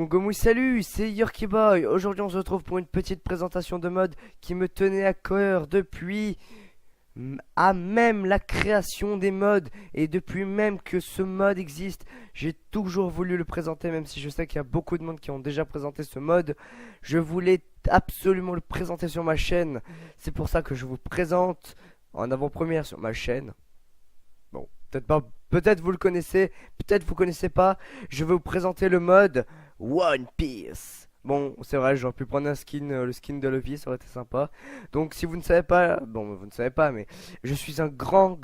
Gomou, salut, c'est Yorkie Boy. Aujourd'hui, on se retrouve pour une petite présentation de mode qui me tenait à cœur depuis à même la création des mods et depuis même que ce mode existe. J'ai toujours voulu le présenter, même si je sais qu'il y a beaucoup de monde qui ont déjà présenté ce mode. Je voulais absolument le présenter sur ma chaîne. C'est pour ça que je vous présente en avant-première sur ma chaîne. Bon, peut-être pas, peut-être vous le connaissez, peut-être vous connaissez pas. Je vais vous présenter le mode One Piece. Bon, c'est vrai, j'aurais pu prendre un skin, le skin de Luffy, ça aurait été sympa. Donc, si vous ne savez pas, bon, vous ne savez pas, mais je suis un grand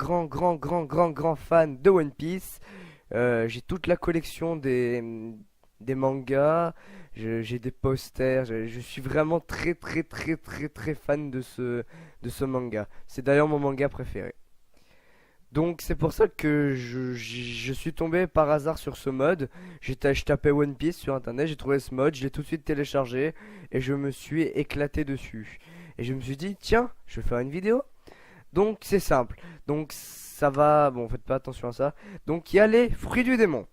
fan de One Piece. J'ai toute la collection des mangas, j'ai des posters, je suis vraiment très fan de ce manga. C'est d'ailleurs mon manga préféré. Donc c'est pour ça que je suis tombé par hasard sur ce mode. Je tapais One Piece sur internet, j'ai trouvé ce mode, je l'ai tout de suite téléchargé et je me suis éclaté dessus. Et je me suis dit, tiens, je vais faire une vidéo. Donc c'est simple. Donc ça va, bon faites pas attention à ça. Donc il y a les fruits du démon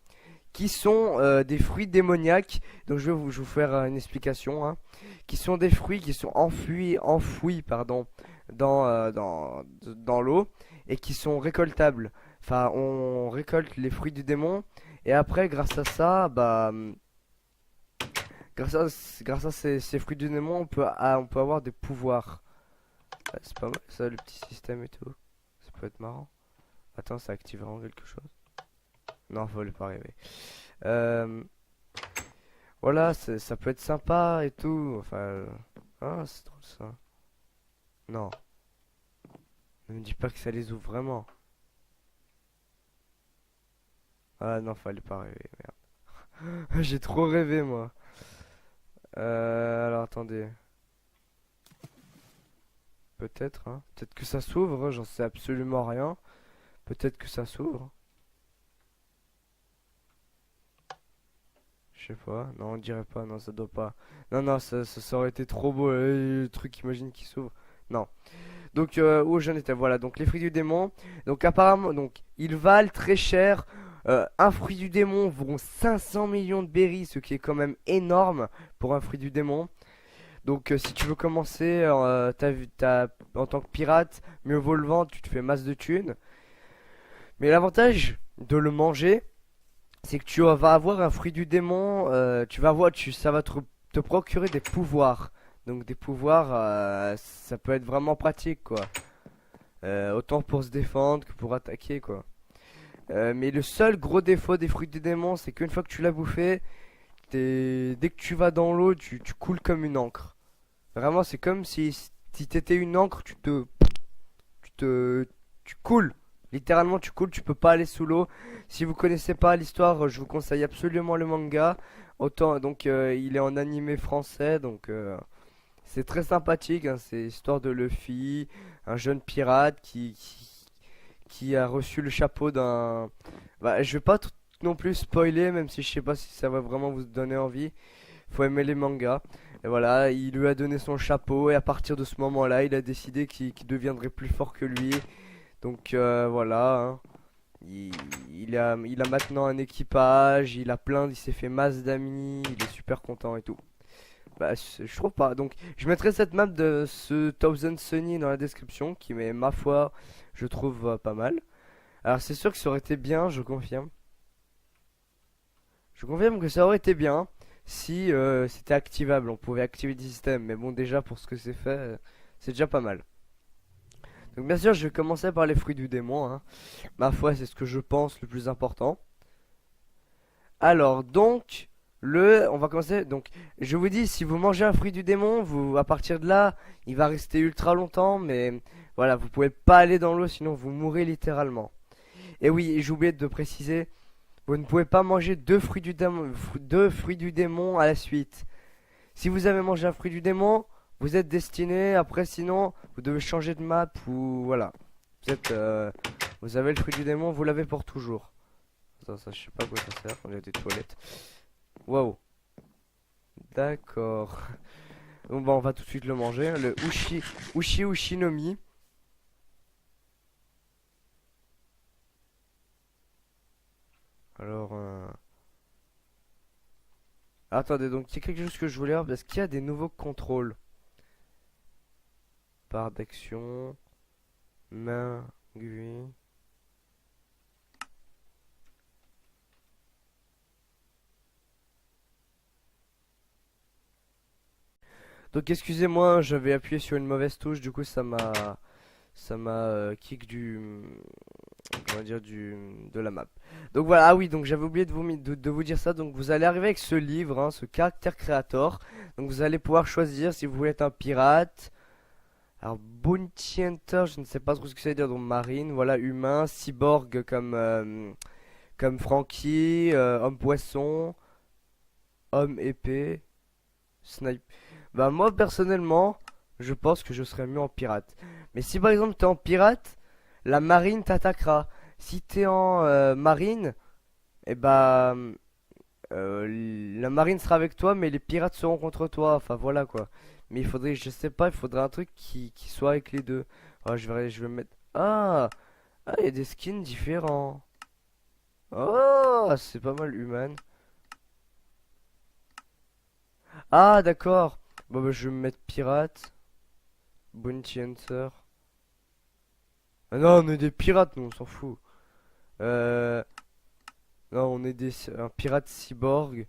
qui sont des fruits démoniaques. Donc je vais vous faire une explication, hein. Qui sont des fruits qui sont enfouis pardon, dans l'eau et qui sont récoltables. Enfin, on récolte les fruits du démon et après, grâce à ça, grâce à ces fruits du démon, on peut avoir des pouvoirs. Ouais, c'est pas mal ça, le petit système et tout. Ça peut être marrant. Attends, ça active vraiment quelque chose. Non, faut pas rêver. Euh, voilà, ça peut être sympa et tout. Enfin, ah, c'est drôle ça. Non, ne me dis pas que ça les ouvre vraiment. Ah non, fallait pas rêver, merde. J'ai trop rêvé moi. Alors attendez. Peut-être, hein. Peut-être que ça s'ouvre, hein, j'en sais absolument rien. Peut-être que ça s'ouvre. Je sais pas. Non, on dirait pas. Non, ça doit pas. Non, non, ça aurait été trop beau. Le truc, imagine qui s'ouvre. Non. Donc, où j'en étais, voilà. Donc, les fruits du démon. Donc, apparemment, donc, ils valent très cher. Un fruit du démon vaut 500 millions de berries, ce qui est quand même énorme pour un fruit du démon. Donc, si tu veux commencer en tant que pirate, mieux vaut le vendre, tu te fais masse de thunes. Mais l'avantage de le manger, c'est que tu vas avoir un fruit du démon, tu vas voir, ça va te procurer des pouvoirs. Donc des pouvoirs, ça peut être vraiment pratique, quoi. Autant pour se défendre que pour attaquer, quoi. Mais le seul gros défaut des fruits du démon, c'est qu'une fois que tu l'as bouffé, dès que tu vas dans l'eau, tu coules comme une encre. Vraiment, c'est comme si t'étais une encre, tu te, tu coules. Littéralement, tu coules, tu peux pas aller sous l'eau. Si vous connaissez pas l'histoire, je vous conseille absolument le manga. Autant, donc, il est en animé français, donc c'est très sympathique, hein. C'est l'histoire de Luffy, un jeune pirate qui a reçu le chapeau d'un. Bah, je vais pas non plus spoiler, même si je sais pas si ça va vraiment vous donner envie. Faut aimer les mangas. Et voilà, il lui a donné son chapeau et à partir de ce moment-là, il a décidé qu'il deviendrait plus fort que lui. Donc voilà, hein. Il, il a maintenant un équipage, il s'est fait masse d'amis, il est super content et tout. Bah, je trouve pas. Donc, je mettrai cette map de ce Thousand Sunny dans la description, qui met ma foi, je trouve pas mal. Alors, c'est sûr que ça aurait été bien, je confirme. Je confirme que ça aurait été bien si c'était activable, on pouvait activer le système. Mais bon, déjà, pour ce que c'est fait, c'est déjà pas mal. Donc bien sûr, je vais commencer par les fruits du démon, hein. Ma foi, c'est ce que je pense le plus important. Alors, donc, on va commencer. Donc, je vous dis, si vous mangez un fruit du démon, à partir de là, il va rester ultra longtemps, mais voilà, vous pouvez pas aller dans l'eau, sinon vous mourrez littéralement. Et oui, j'ai oublié de préciser, vous ne pouvez pas manger deux fruits du démon à la suite. Si vous avez mangé un fruit du démon, vous êtes destiné. Après, sinon, vous devez changer de map ou voilà. Vous avez le fruit du démon, vous l'avez pour toujours. Ça, je sais pas à quoi ça sert. On a des toilettes. Waouh. D'accord. Bon, bah, on va tout de suite le manger, hein, le Ushinomi. Alors, Attendez, donc il y a quelque chose que je voulais voir. Est-ce qu'il y a des nouveaux contrôles? Barre d'action. Main. Aiguille. Donc excusez-moi, j'avais appuyé sur une mauvaise touche, du coup ça m'a kick comment dire, de la map. Donc voilà, ah oui, donc j'avais oublié de vous dire ça. Donc vous allez arriver avec ce livre, hein, ce caractère créator. Donc vous allez pouvoir choisir si vous voulez être un pirate. Alors Bounty Hunter, je ne sais pas trop ce que ça veut dire. Donc marine, voilà, humain, cyborg comme Frankie, homme poisson, homme épée, snipe. Bah moi personnellement, je pense que je serais mieux en pirate. Mais si par exemple t'es en pirate, la marine t'attaquera. Si t'es en marine, et bah la marine sera avec toi, mais les pirates seront contre toi. Enfin voilà quoi. Mais il faudrait, je sais pas, il faudrait un truc qui soit avec les deux. Ah, je vais mettre. Ah, il y a des skins différents. Oh, c'est pas mal humain. Ah d'accord. Bon bah je vais me mettre pirate, bounty hunter. Ah non, on est des pirates, nous, on s'en fout. Euh, non, on est un pirate cyborg,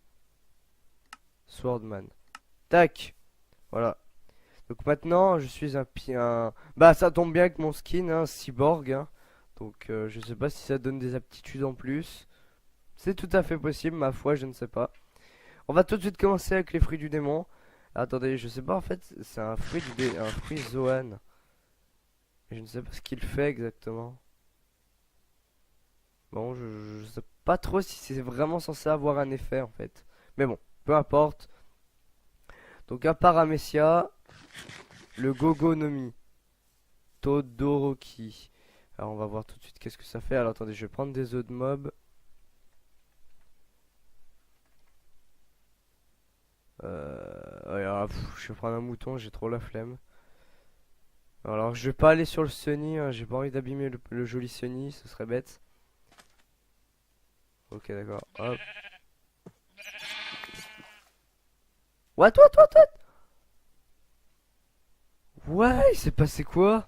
swordman. Tac, voilà. Donc maintenant, je suis bah, ça tombe bien avec mon skin, hein, cyborg. Hein. Donc, je sais pas si ça donne des aptitudes en plus. C'est tout à fait possible, ma foi, je ne sais pas. On va tout de suite commencer avec les fruits du démon. Attendez, je sais pas, en fait, c'est un fruit un fruit Zoan. Je ne sais pas ce qu'il fait exactement. Bon, je sais pas trop si c'est vraiment censé avoir un effet en fait. Mais bon, peu importe. Donc à part Amesia, le Gogonomi, Todoroki. Alors on va voir tout de suite qu'est-ce que ça fait. Alors attendez, je vais prendre des œufs de mob. Ouais, alors, je vais prendre un mouton, j'ai trop la flemme. Alors je vais pas aller sur le Sunny, hein, j'ai pas envie d'abîmer le joli Sunny, ce serait bête. Ok d'accord, hop. What? Ouais, il s'est passé quoi?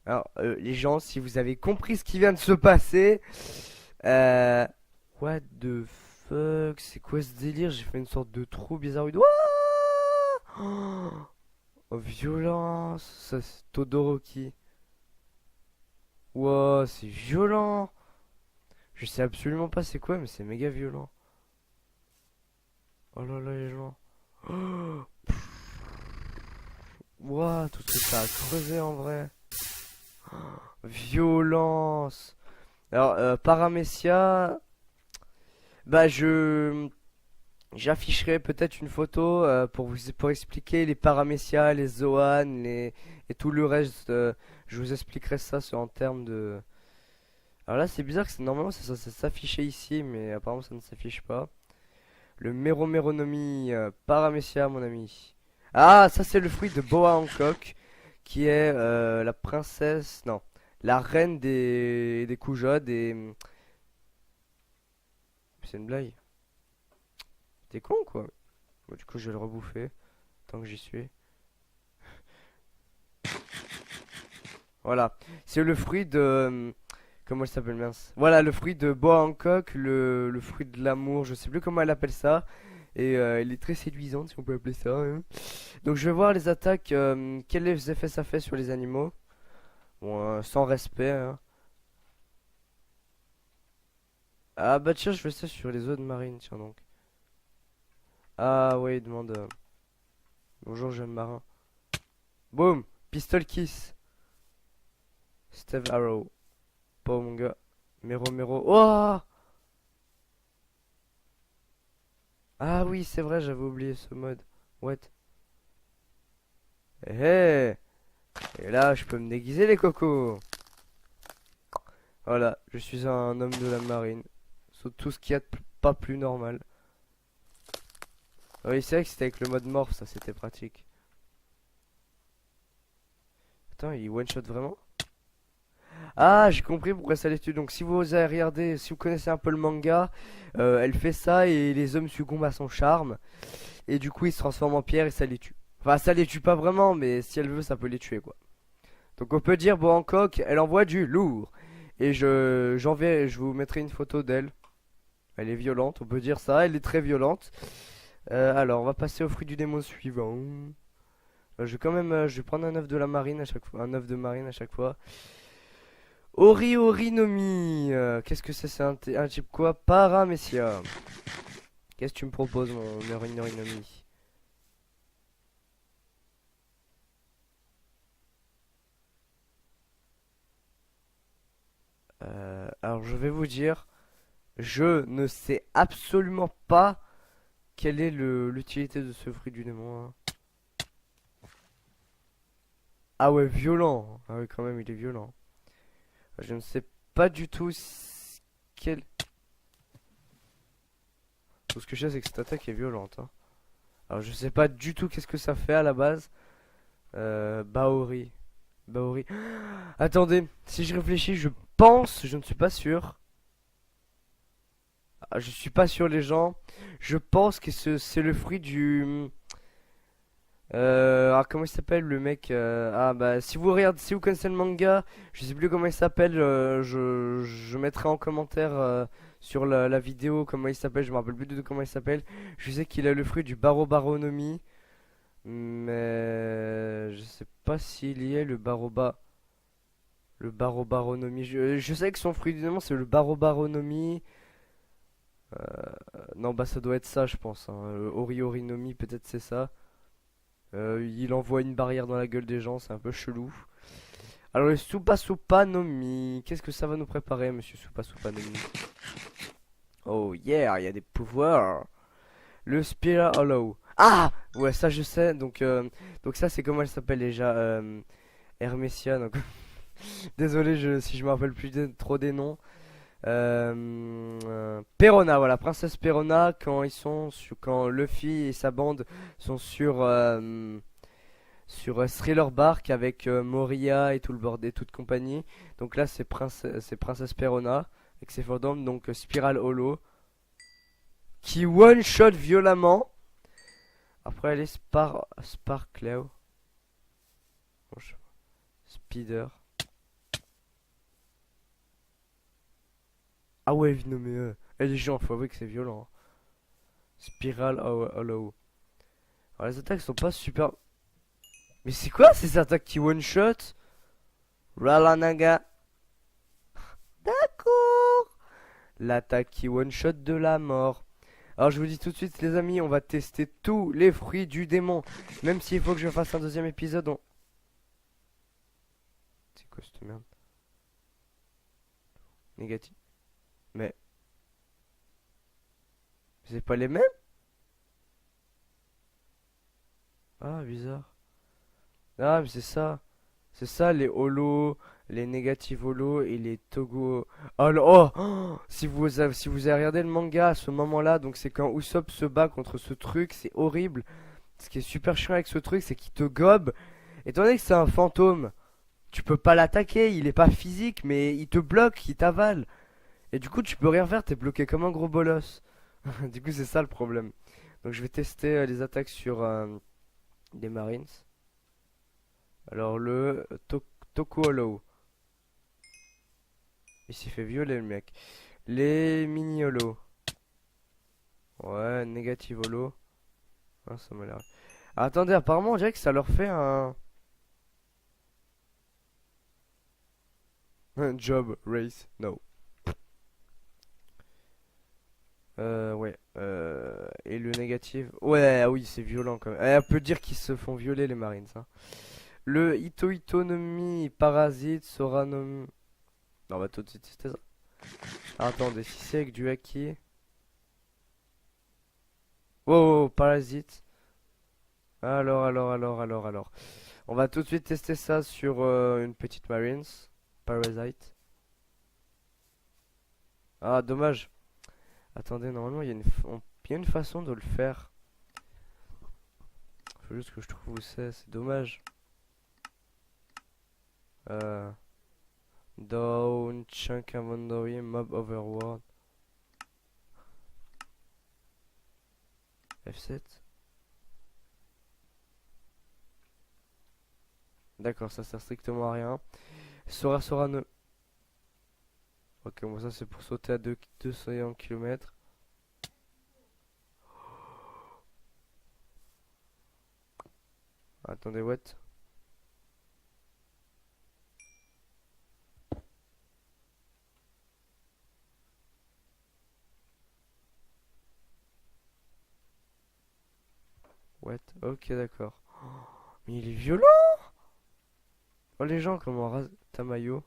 Alors, les gens, si vous avez compris ce qui vient de se passer, euh, what the fuck, c'est quoi ce délire? J'ai fait une sorte de trou bizarroïde. Ouah, oh, violence, ça c'est Todoroki. Wow, c'est violent. Je sais absolument pas c'est quoi, mais c'est méga violent. Oh là là, les gens. Ouah, tout ce que ça a creusé en vrai. Violence. Alors, Paramecia, bah j'afficherai peut-être une photo pour expliquer les Paramecia, les Zoan, et tout le reste. Je vous expliquerai ça en termes de. Alors là, c'est bizarre que normalement ça s'affichait ici, mais apparemment ça ne s'affiche pas. Le Meromeronomi Paramecia, mon ami. Ah, ça c'est le fruit de Boa Hancock, qui est la princesse, non, la reine des Kujods et. C'est une blague. T'es con quoi? Bon, du coup, je vais le rebouffer tant que j'y suis. Voilà. C'est le fruit de. Comment elle s'appelle, mince? Voilà, le fruit de Boa Hancock, le fruit de l'amour, je sais plus comment elle appelle ça. Et elle est très séduisante, si on peut appeler ça. Hein. Donc, je vais voir les attaques, quels effets ça fait sur les animaux. Bon, sans respect. Hein. Ah, bah tiens, je fais ça sur les eaux de marine, tiens donc. Ah, ouais, il demande. Bonjour, jeune marin. Boum! Pistol kiss. Steve Arrow. Pas mon gars. Mero. Oh! Ah oui, c'est vrai, j'avais oublié ce mode. What? Eh, eh. Et là, je peux me déguiser les cocos. Voilà, je suis un homme de la marine. Sur tout ce qu'il y a de pas plus normal. Oui, c'est vrai que c'était avec le mode morph, ça c'était pratique. Attends, il one shot vraiment? Ah, j'ai compris pourquoi ça les tue. Donc si vous avez regardé, si vous connaissez un peu le manga, elle fait ça et les hommes succombent à son charme. Et du coup, ils se transforment en pierre et ça les tue. Enfin, ça les tue pas vraiment, mais si elle veut, ça peut les tuer, quoi. Donc on peut dire, bon, Hancock, elle envoie du lourd. Et je vous mettrai une photo d'elle. Elle est violente, on peut dire ça, elle est très violente. Alors, on va passer au fruit du démon suivant. Je vais quand même, je vais prendre un œuf de la marine à chaque fois, un œuf de marine à chaque fois. Orinomi. Qu'est-ce que c'est? C'est un type quoi? Paramecia. Qu'est-ce que tu me proposes, mon Orinomi? Alors, je vais vous dire, je ne sais absolument pas quelle est l'utilité de ce fruit du démon, hein. Ah ouais, violent. Ah ouais, quand même, il est violent. Je ne sais pas du tout quel... Tout ce que je sais, c'est que cette attaque est violente, hein. Alors, je sais pas du tout qu'est-ce que ça fait à la base. Baori. Baori. Attendez, si je réfléchis, je pense, je ne suis pas sûr. Ah, je suis pas sûr, les gens. Je pense que c'est le fruit du... ah, comment il s'appelle le mec Ah bah si vous regardez, si vous connaissez le manga, je sais plus comment il s'appelle. Je mettrai en commentaire sur la vidéo comment il s'appelle. Je me rappelle plus de comment il s'appelle. Je sais qu'il a le fruit du Barobaronomi, mais je sais pas s'il y est le Barobaronomi. Je sais que son fruit du nom c'est le Barobaronomi. Non bah ça doit être ça je pense, hein. Oriorinomi peut-être c'est ça. Il envoie une barrière dans la gueule des gens, c'est un peu chelou. Alors le Supa Supa Nomi, qu'est-ce que ça va nous préparer, monsieur Supa Supa Nomi? Oh yeah, il y a des pouvoirs. Le Spiral Hollow. Ah ouais, ça je sais. Donc ça c'est comment elle s'appelle déjà, Hermesia. Donc désolé si je me rappelle plus trop des noms. Perona, voilà, princesse Perona quand Luffy et sa bande sont sur Thriller Bark avec Moria et tout le bordel, toute compagnie. Donc là, c'est Princesse Perona avec ses formes, donc Spiral Hollow qui one shot violemment. Après, elle est Sparklew, Speeder. Ah ouais, non mais elle est géante, faut avouer que c'est violent, hein. Spiral Hollow. Alors les attaques sont pas super. Mais c'est quoi ces attaques qui one shot? Ralanaga. D'accord. L'attaque qui one shot de la mort. Alors je vous dis tout de suite les amis, on va tester tous les fruits du démon. Même s'il faut que je fasse un deuxième épisode. C'est quoi cette merde? Négatif. Mais c'est pas les mêmes? Ah bizarre. Ah mais c'est ça. C'est ça les holos, les négatifs holos et les togo. Oh, oh, si vous avez regardé le manga à ce moment-là, donc c'est quand Usopp se bat contre ce truc, c'est horrible. Ce qui est super chiant avec ce truc, c'est qu'il te gobe. Étant donné que c'est un fantôme, tu peux pas l'attaquer, il est pas physique, mais il te bloque, il t'avale. Et du coup, tu peux rien faire, t'es bloqué comme un gros bolos. Du coup, c'est ça le problème. Donc, je vais tester les attaques sur des Marines. Alors, le Toku Hollow. Il s'est fait violer, le mec. Les mini Hollow. Ouais, négative Hollow. Ah, ça m'a l'air. Ah, attendez, apparemment, on dirait que ça leur fait un job race. No. Ouais. Et le négatif. Ouais, ah oui, c'est violent quand même. On peut dire qu'ils se font violer les Marines, hein. Le Ito Itonomi Parasite Soranomi. Non, on va tout de suite tester ça. Ah, attendez, si c'est avec du haki. Oh, Parasite. Alors. On va tout de suite tester ça sur une petite Marines. Parasite. Ah, dommage. Attendez, normalement, il y a une façon de le faire. Faut juste que je trouve où c'est dommage. Down, chunk inventory, mob overworld. F7. D'accord, ça sert strictement à rien. Sora Sora ne. Ok, bon ça c'est pour sauter à 200 km. Attendez, what? What? Ok, d'accord. Mais il est violent! Oh les gens, comment rase Tamayo?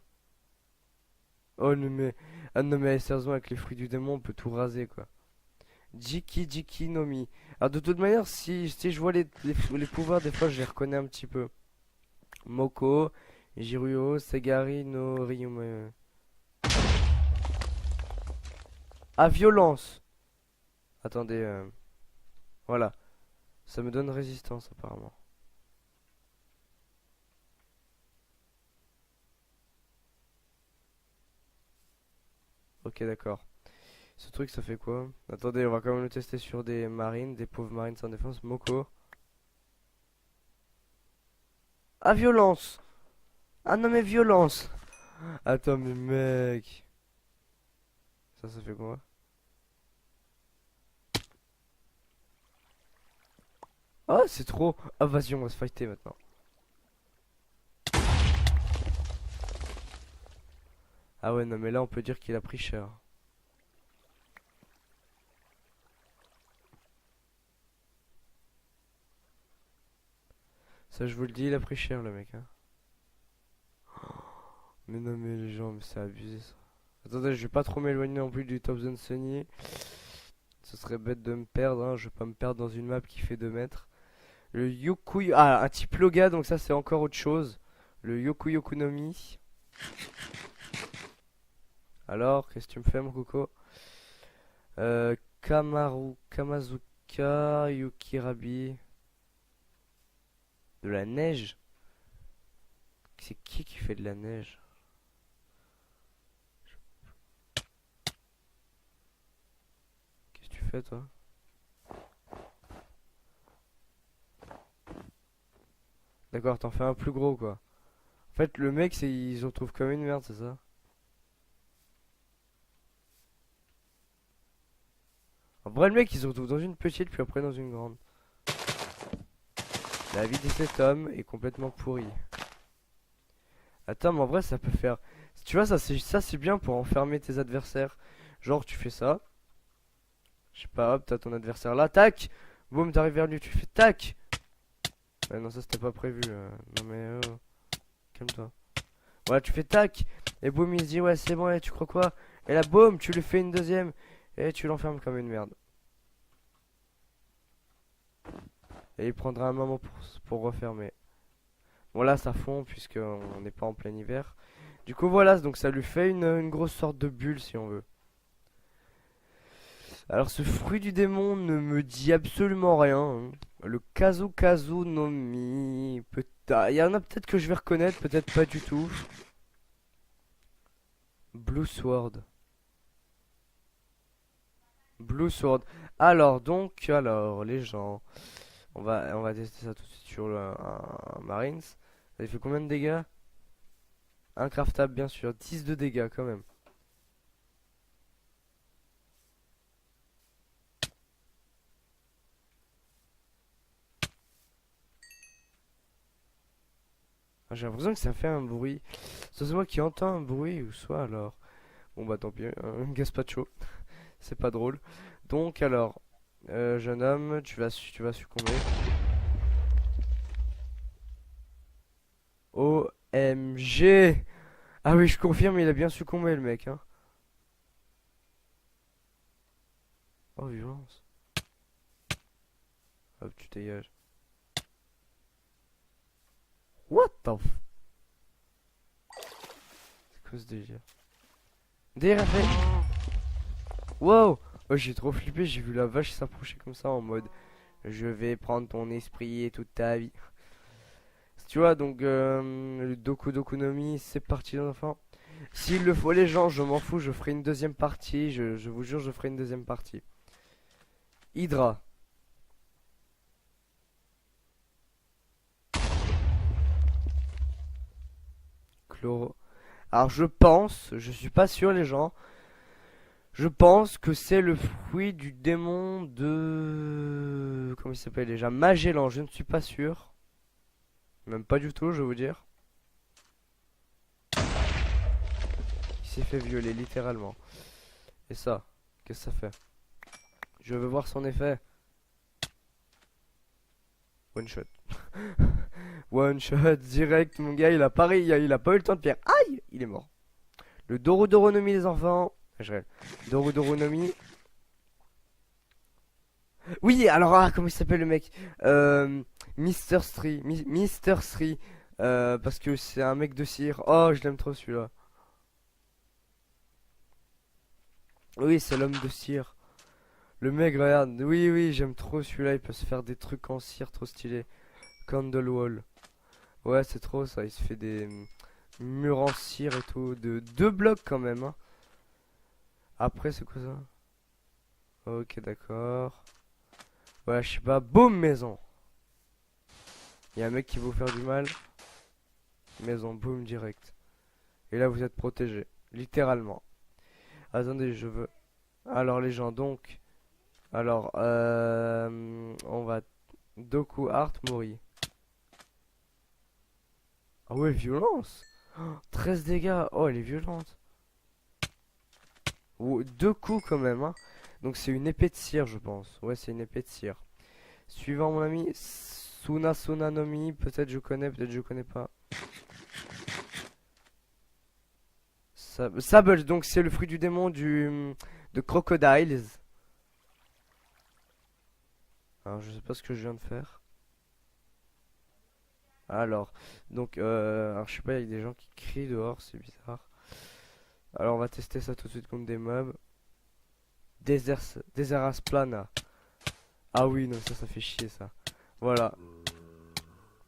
Oh non mais... Ah non mais sérieusement avec les fruits du démon on peut tout raser quoi. Jiki Jiki Nomi. Alors de toute manière si je vois les pouvoirs des fois je les reconnais un petit peu. Moko, Jiruyo, Segari no Ryume. Ah violence. Attendez, voilà. Ça me donne résistance apparemment. Ok d'accord. Ce truc ça fait quoi? Attendez, on va quand même le tester sur des marines, des pauvres marines sans défense. Moko. Ah violence. Ah non mais violence. Attends mais mec. Ça fait quoi? Ah c'est trop. Ah vas-y on va se fighter maintenant. Ah ouais non mais là on peut dire qu'il a pris cher. Ça je vous le dis, il a pris cher le mec hein. Mais non mais les gens, mais c'est abusé ça. Attendez, je vais pas trop m'éloigner non plus du Top Zone Sunny. Ce serait bête de me perdre, hein. Je vais pas me perdre dans une map qui fait 2 mètres. Le Yokuyu... Ah, un type Loga, donc ça c'est encore autre chose. Le Yokuyokunomi. Alors, qu'est-ce que tu me fais mon coco? Kamazuka Yukirabi. De la neige? C'est qui fait de la neige? Qu'est-ce que tu fais toi? D'accord, t'en fais un plus gros quoi. En fait, le mec, il se retrouve comme une merde, c'est ça? En vrai, le mec, il se retrouve dans une petite, puis après dans une grande. La vie de cet homme est complètement pourrie. Attends, mais en vrai, ça peut faire... Tu vois, ça c'est bien pour enfermer tes adversaires. Genre, tu fais ça. Je sais pas, hop, t'as ton adversaire là, tac! Boum, t'arrives vers lui, tu fais tac! Ouais, non, ça c'était pas prévu. Non mais, calme-toi. Voilà, tu fais tac! Et boum, il se dit, ouais, c'est bon, et tu crois quoi? Et là, boum, tu lui fais une deuxième. Et tu l'enfermes comme une merde. Et il prendra un moment pour refermer. Bon là ça fond puisqu'on n'est pas en plein hiver. Du coup voilà, donc ça lui fait une grosse sorte de bulle si on veut. Alors ce fruit du démon ne me dit absolument rien, hein. Le Kazu Kazu no Mi. Il y en a peut-être que je vais reconnaître, peut-être pas du tout. Blue Sword. Blue Sword. Alors les gens. On va tester ça tout de suite sur un Marines. Ça fait combien de dégâts? Incraftable bien sûr, 10 de dégâts quand même. Ah, j'ai l'impression que ça fait un bruit. Soit c'est moi qui entends un bruit, ou soit alors. Bon bah tant pis, un gazpacho. C'est pas drôle. Donc alors, jeune homme, tu vas succomber. OMG! Ah oui, je confirme, il a bien succombé le mec, hein. Oh, violence. Hop, tu dégages. What the f... C'est quoi ce délire? Délire fait... Wow! Oh, j'ai trop flippé, j'ai vu la vache s'approcher comme ça en mode... Je vais prendre ton esprit et toute ta vie. Tu vois, donc le Doku Doku no Mi, c'est parti les enfants. S'il le faut les gens, je m'en fous, je ferai une deuxième partie, je vous jure, je ferai une deuxième partie. Hydra. Chloro. Alors je pense, je suis pas sûr les gens, je pense que c'est le fruit du démon de... Comment il s'appelle déjà? Magellan, je ne suis pas sûr. Même pas du tout, je vais vous dire. Il s'est fait violer, littéralement. Et ça, qu'est-ce que ça fait? Je veux voir son effet. One shot. One shot direct, mon gars, il a pas, il a pas eu le temps de faire. Aïe! Il est mort. Le Dorudoronomi, les enfants. Je rêve. Dorudoronomi. Oui, alors, ah, comment il s'appelle le mec? Mister Sri. Mister Sri. Parce que c'est un mec de cire. Oh, je l'aime trop celui-là. Oui, c'est l'homme de cire. Le mec, regarde. Oui, oui, j'aime trop celui-là. Il peut se faire des trucs en cire trop stylés. Candlewall. Ouais, c'est trop ça. Il se fait des murs en cire et tout. De 2 blocs quand même. Hein. Après, c'est quoi ça? Ok, d'accord. Ouais, je sais pas. Boum, maison. Il y a un mec qui veut vous faire du mal. Maison, boum, direct. Et là, vous êtes protégé. Littéralement. Attendez, je veux. Alors, les gens, donc. Alors, on va. Doku Art Mori. Ah ouais, violence. Oh, 13 dégâts. Oh, elle est violente. Oh, 2 coups quand même, hein. Donc, c'est une épée de cire, je pense. Ouais, c'est une épée de cire. Suivant, mon ami. Suna Sonanomi. Peut-être je connais, peut-être je connais pas. Sable, donc c'est le fruit du démon de Crocodiles. Alors je sais pas ce que je viens de faire. Alors, donc, alors je sais pas, il y a des gens qui crient dehors, c'est bizarre. Alors on va tester ça tout de suite contre des mobs. Deseras plana. Ah oui, non, ça fait chier ça. Voilà.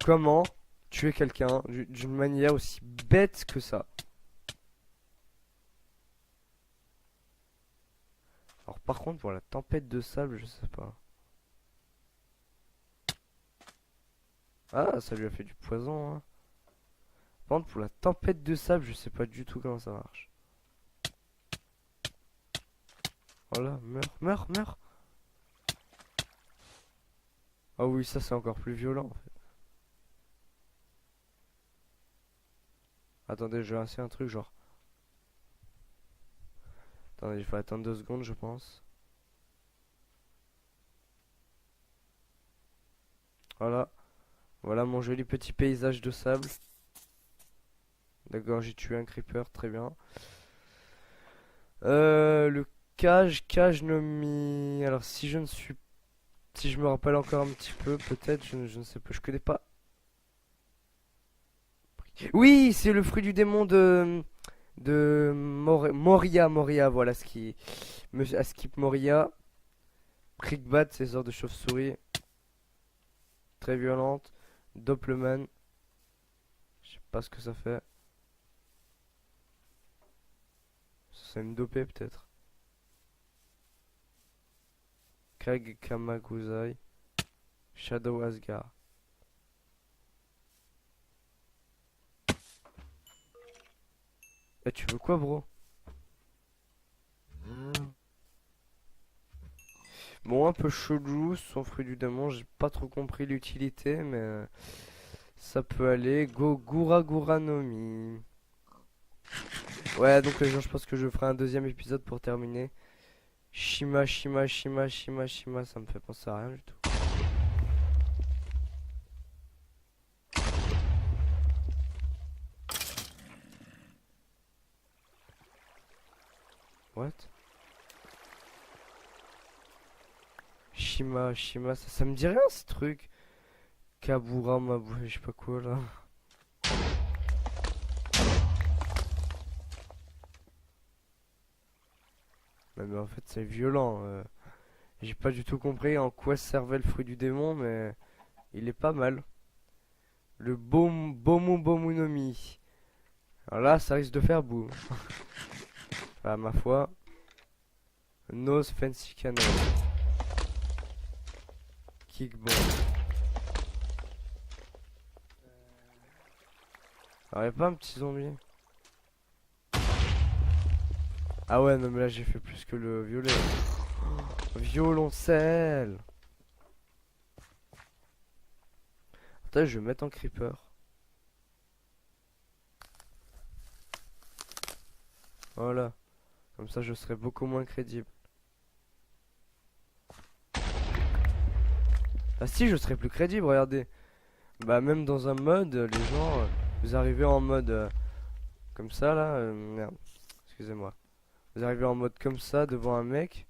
Comment tuer quelqu'un d'une manière aussi bête que ça? Alors par contre pour la tempête de sable, je sais pas. Ah, ça lui a fait du poison, hein. Par contre, pour la tempête de sable, je sais pas du tout comment ça marche. Voilà, meurs, meurs, meurs. Ah oui, ça c'est encore plus violent en fait. Attendez, je vais lancer un truc genre. Attendez, il faut attendre 2 secondes, je pense. Voilà. Voilà mon joli petit paysage de sable. D'accord, j'ai tué un creeper, très bien. Le cage nomi. Alors si je ne suis, si je me rappelle encore un petit peu, peut-être, je ne sais pas, je connais pas. Oui, c'est le fruit du démon de Moria, Moria, voilà ce qui me à skip Moria. Crickbat, c'est sortes de chauve-souris très violente. Doppelman, je sais pas ce que ça fait. C'est une dopée peut-être. Craig Kamaguzai. Shadow Asgard. Eh, tu veux quoi, bro? Bon, un peu chelou, son fruit du démon, j'ai pas trop compris l'utilité, mais ça peut aller. Gogura Guranomi. Ouais, donc les gens, je pense que je ferai un deuxième épisode pour terminer. Shima, Shima, Shima, Shima, Shima, ça me fait penser à rien du tout. What? Shima, Shima, ça me dit rien ce truc. Kabura, Mabu, je sais pas quoi là. Mais en fait, c'est violent. J'ai pas du tout compris en quoi servait le fruit du démon, mais il est pas mal. Le Bomu Bomunomi. Alors là, ça risque de faire boum. Ah, ma foi. Nose fancy cannon. Kickball. Alors, y'a pas un petit zombie? Ah ouais, non, mais là, j'ai fait plus que le violet. Violoncelle. Attends, je vais mettre en creeper. Voilà. Comme ça, je serai beaucoup moins crédible. Ah si, je serais plus crédible, regardez. Bah même dans un mode, les gens, vous arrivez en mode comme ça là, merde, excusez-moi. Vous arrivez en mode comme ça devant un mec,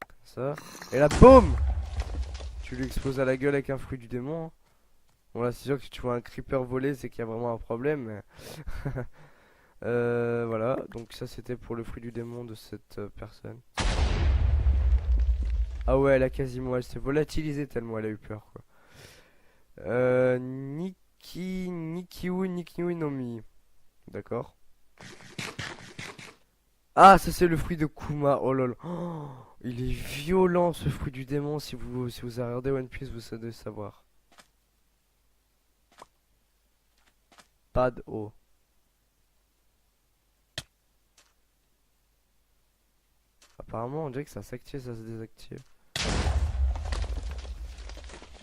comme ça, et là boum, tu lui exploses à la gueule avec un fruit du démon. Hein. Bon là c'est sûr que si tu vois un creeper voler, c'est qu'il y a vraiment un problème. Mais voilà, donc ça c'était pour le fruit du démon de cette personne. Ah ouais, elle a quasiment, elle s'est volatilisée tellement elle a eu peur quoi. Nikiu Nomi. D'accord. Ah, ça c'est le fruit de Kuma. Oh lol. Oh, il est violent ce fruit du démon. Si vous avez regardé One Piece, vous savez savoir. Pas de eau. Apparemment, on dirait que ça s'active, ça se désactive.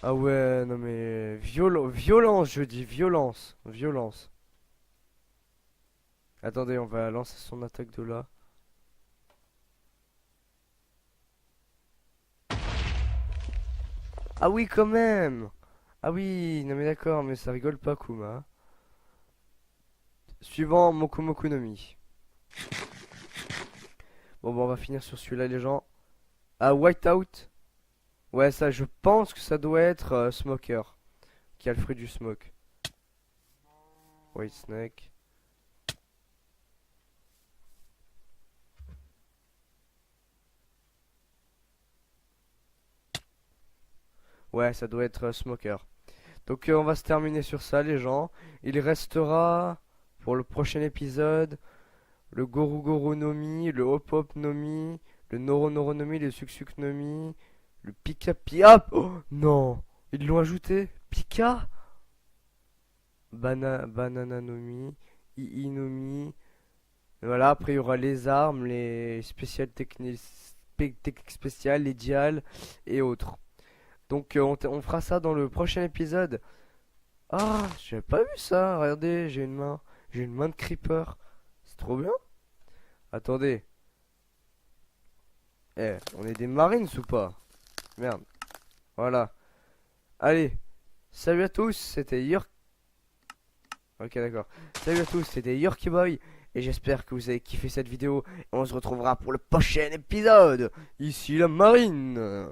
Ah ouais, non mais violence, je dis violence, violence. Attendez, on va lancer son attaque de là. Ah oui, quand même. Ah oui, non mais d'accord, mais ça rigole pas, Kuma. Suivant Moku no Mi. Bon, on va finir sur celui-là, les gens. Ah, Whiteout. Ouais, ça, je pense que ça doit être Smoker. Qui a le fruit du smoke. White Snake. Ouais, ça doit être Smoker. Donc, on va se terminer sur ça, les gens. Il restera, pour le prochain épisode, le Goru Goru no Mi, le Hop Hop no Mi, le Noro Noro no Mi, le Suk Suk no Mi, le Pika Pika. Oh, non! Ils l'ont ajouté? Pika? Banana no Mi, Ii no Mi. Voilà, après il y aura les armes, les spéciales techniques spéciales, les dials et autres. Donc on fera ça dans le prochain épisode. Ah, j'avais pas vu ça. Regardez, j'ai une main. J'ai une main de creeper. C'est trop bien. Attendez. Eh, on est des marines ou pas? Merde. Voilà. Allez. Salut à tous, c'était York. Ok, d'accord. Salut à tous, c'était Yorkie Boy. Et j'espère que vous avez kiffé cette vidéo. Et on se retrouvera pour le prochain épisode. Ici la marine.